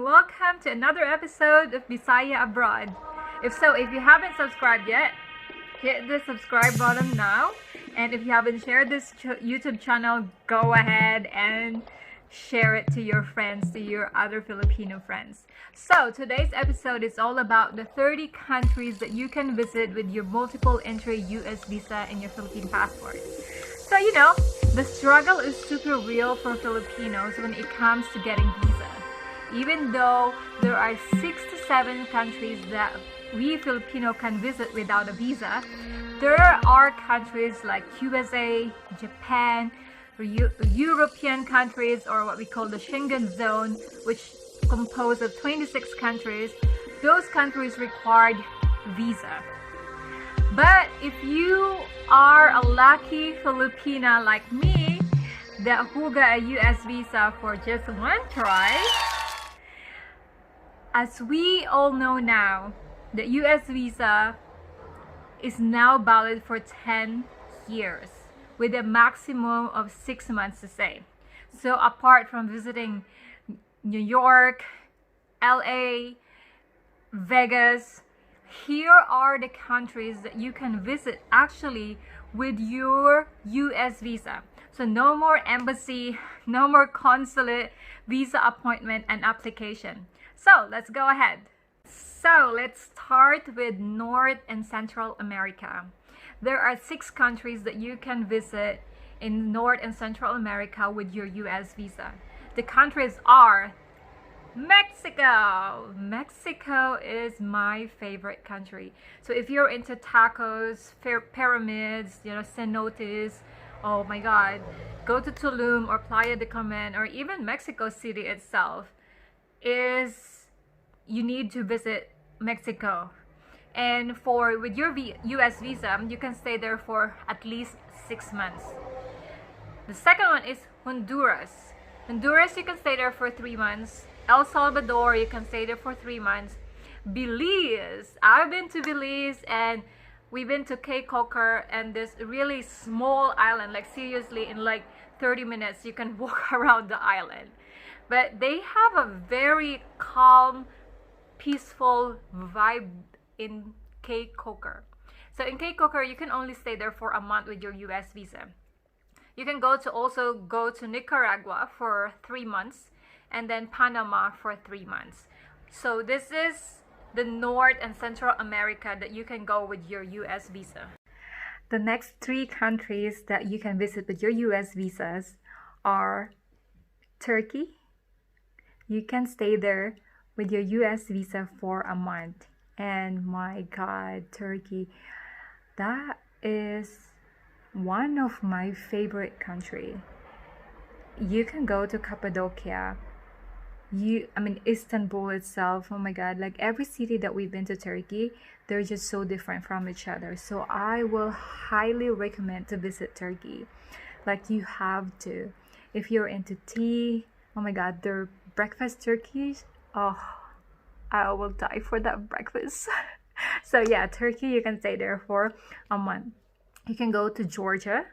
welcome to another episode of Bisaya Abroad. If you haven't subscribed yet, hit the subscribe button now. And if you haven't shared this YouTube channel, go ahead and share it to your friends, to your other Filipino friends. So today's episode is all about the 30 countries that you can visit with your multiple entry US visa and your Philippine passport. So the struggle is super real for Filipinos when it comes to getting visa. Even though there are 6 to 7 countries that we Filipino can visit without a visa, there are countries like USA, Japan, European countries, or what we call the Schengen zone, which composed of 26 countries. Those countries required visa. But if you are a lucky Filipina like me that who got a US visa for just one try, as we all know now, the US visa is now valid for 10 years with a maximum of 6 months to stay. So apart from visiting New York, LA, Vegas, here are the countries that you can visit actually with your US visa. So no more embassy, no more consulate, visa appointment and application. So let's go ahead. So let's start with North and Central America. There are 6 countries that you can visit in North and Central America with your US visa. The countries are Mexico. Mexico is my favorite country. So if you're into tacos, pyramids, cenotes, oh my god, go to Tulum or Playa del Carmen or even Mexico City itself. You need to visit Mexico. And with your US visa, you can stay there for at least 6 months. The second one is Honduras. Honduras, you can stay there for 3 months. El Salvador, you can stay there for 3 months. Belize, I've been to Belize and we've been to Cape Coker, and this really small island, like seriously in like 30 minutes you can walk around the island. But they have a very calm, peaceful vibe in Cape Coker. So in Cape Coker, you can only stay there for a month with your US visa. You can also go to Nicaragua for 3 months and then Panama for 3 months. So this is the North and Central America that you can go with your US visa. The next 3 countries that you can visit with your US visas are Turkey. You can stay there with your US visa for a month. And my god, Turkey, that is one of my favorite country. You can go to Cappadocia. Istanbul itself, oh my god, like every city that we've been to Turkey, they're just so different from each other. So I will highly recommend to visit Turkey. Like you have to. If you're into tea, oh my god, their breakfast turkeys, oh, I will die for that breakfast. So yeah, Turkey, you can stay there for a month. You can go to Georgia,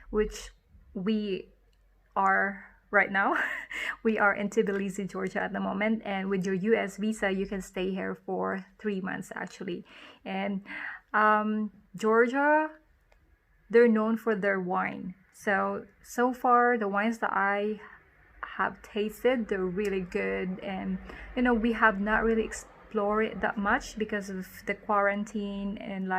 which we are right now. We are in Tbilisi, Georgia at the moment, and with your US visa you can stay here for 3 months actually. And Georgia, they're known for their wine. So far the wines that I have tasted, they're really good, and we have not really explored it that much because of the quarantine and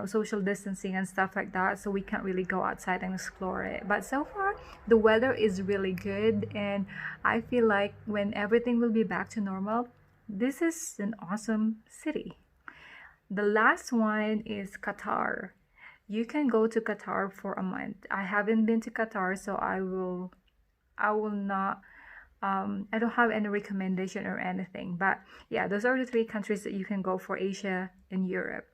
social distancing and stuff like that, so we can't really go outside and explore it. But so far the weather is really good, and I feel like when everything will be back to normal, this is an awesome city. The last one is Qatar. You can go to Qatar for a month. I haven't been to Qatar, so I will not I don't have any recommendation or anything. But yeah, those are the 3 countries that you can go for Asia and Europe.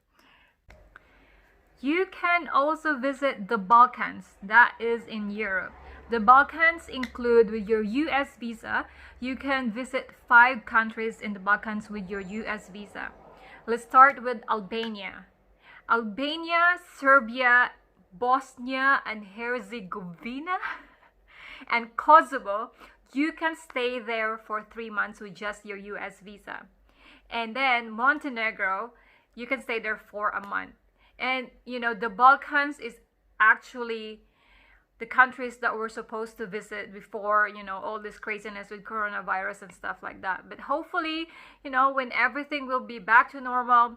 You can also visit the Balkans, that is in Europe. The Balkans include, with your US visa, you can visit 5 countries in the Balkans with your US visa. Let's start with Albania. Albania, Serbia, Bosnia and Herzegovina, and Kosovo. you can stay there for 3 months with just your US visa. And then Montenegro, you can stay there for a month. And you know, the Balkans is actually the countries that we're supposed to visit before, you know, all this craziness with coronavirus and stuff like that. But hopefully, you know, when everything will be back to normal,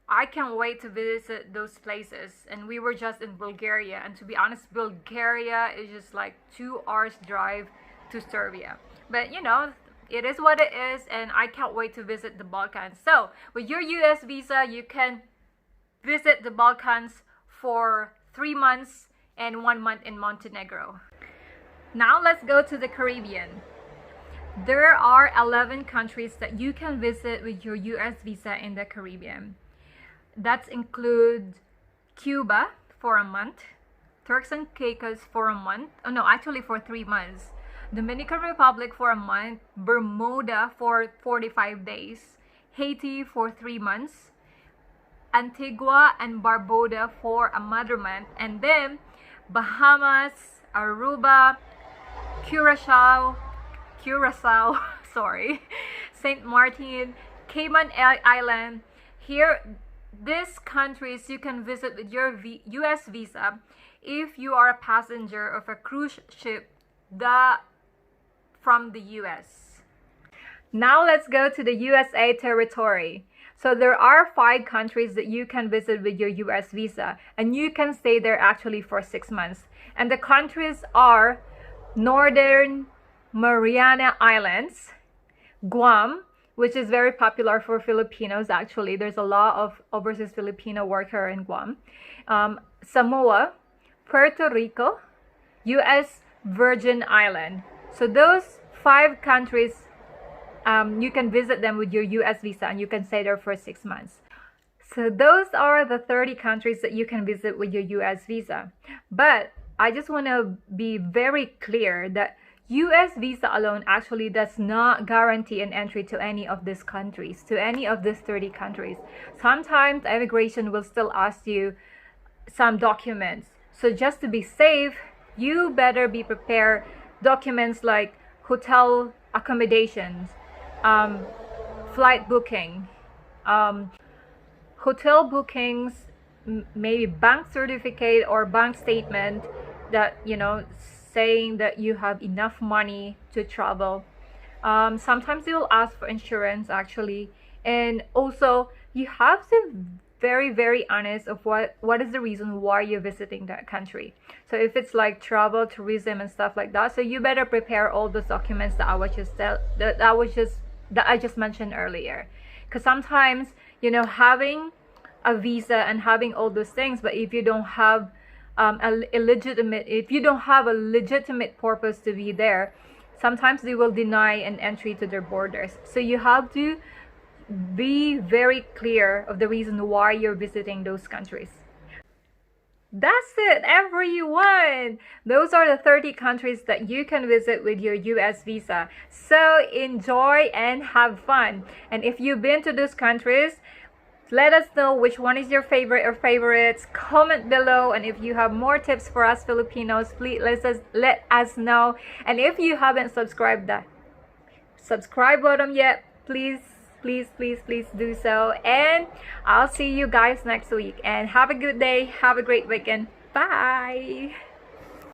I can't wait to visit those places. And we were just in Bulgaria, and to be honest, Bulgaria is just like 2 hours drive to Serbia. But you know, it is what it is, and I can't wait to visit the Balkans. So with your US visa, you can visit the Balkans for 3 months and 1 month in Montenegro. Now let's go to the Caribbean. There are 11 countries that you can visit with your US visa in the Caribbean. That includes Cuba for a month, Turks and Caicos for a month, oh no, actually for 3 months, Dominican Republic for a month, Bermuda for 45 days, Haiti for 3 months, Antigua and Barbuda for a mother month, and then Bahamas, Aruba, Curacao, sorry, Saint Martin, Cayman Island. Here, these countries you can visit with your US visa if you are a passenger of a cruise ship from the US. Now let's go to the USA territory. So there are 5 countries that you can visit with your US visa, and you can stay there actually for 6 months. And the countries are Northern Mariana Islands, Guam, which is very popular for Filipinos actually. There's a lot of overseas Filipino worker in Guam. Samoa, Puerto Rico, US Virgin Island. So those 5 countries, you can visit them with your US visa, and you can stay there for 6 months. So those are the 30 countries that you can visit with your US visa. But I just want to be very clear that US visa alone actually does not guarantee an entry to any of these countries, to any of these 30 countries. Sometimes immigration will still ask you some documents. So just to be safe, you better be prepared documents like hotel accommodations, flight booking, hotel bookings, maybe bank certificate or bank statement that, you know, saying that you have enough money to travel. Sometimes they will ask for insurance actually, and also you have to very honest of what is the reason why you're visiting that country. So if it's like travel, tourism and stuff like that, so you better prepare all those documents that I just mentioned earlier. Because sometimes, you know, having a visa and having all those things, but if you don't have if you don't have a legitimate purpose to be there, sometimes they will deny an entry to their borders. So you have to be very clear of the reason why you're visiting those countries. That's it, everyone. Those are the 30 countries that you can visit with your US visa. So enjoy and have fun. And if you've been to those countries, let us know which one is your favorite or favorites. Comment below, and if you have more tips for us Filipinos, please let us know. And if you haven't subscribed the subscribe button yet, please do so. And I'll see you guys next week, and have a good day, have a great weekend. Bye.